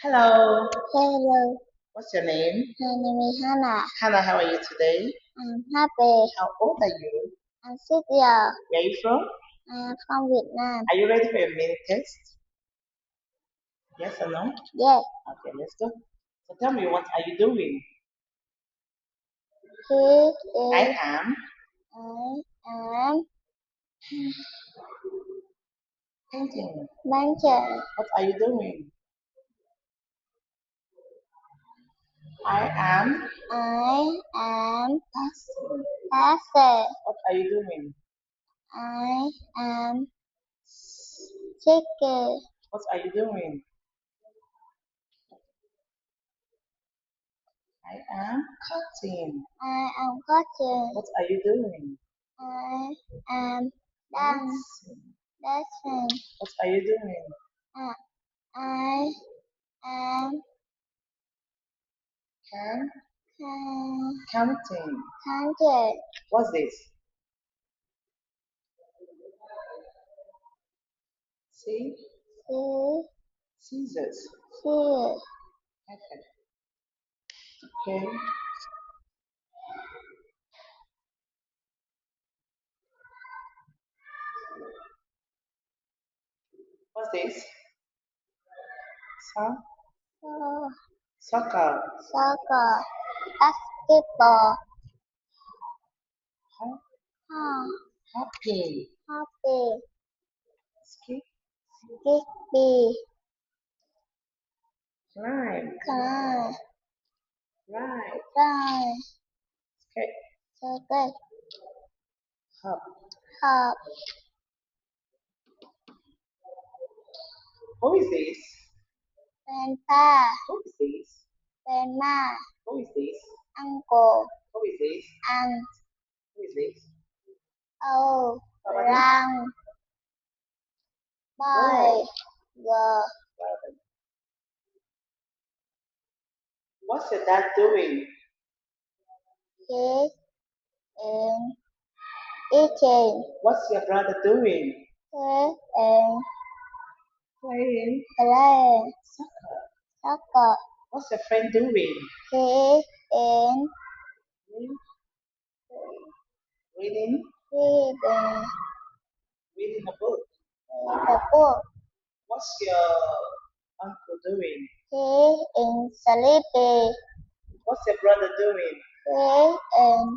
Hello, Hello, what's your name? my name is Hannah. Hannah, how are you today? I'm happy. How old are you? I'm 6 years. Where are you from? I'm from Vietnam. Are you ready for your mini test? Yes or no? Yes, Okay, let's go. So tell me, what are you doing? he I is. am I am painting. Bancher. What are you doing? I am I am passing. Pastor. What are you doing? I am Chicken. What are you doing? I am cutting. I am Cotton. What are you doing? I am Dancing. Dancing. What are you doing? Uh, I am Can uh, counting. Counted. What's this? See? See, Scissors. see. Okay. Okay. What's this? So- Oh, Soccer. soccer, basketball, Hop- huh, Hopping. hockey, Skip. rugby, Climb. climb, Ride. run, Okay. circle, Hop. hop, Who is this? grandpa, Who is this? grandma, Who is this? uncle, Who is this? aunt, Who is this? old, Somebody? young, Boy. boy, girl, Brother. What's your dad doing? kids, and eating, What's your brother doing? kids, and Playing playing, soccer. soccer, What's your friend doing? kids, and Reading. Reading. reading. Reading a book. The book. What's your uncle doing? He is sleepy. What's your brother doing? He is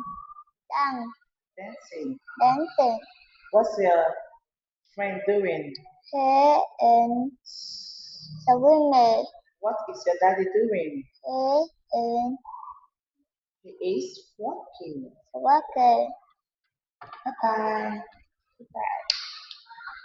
Dancing. dancing. What's your friend doing? He is swimming. What is your daddy doing? He is He is walking. walking. Bye bye. Goodbye.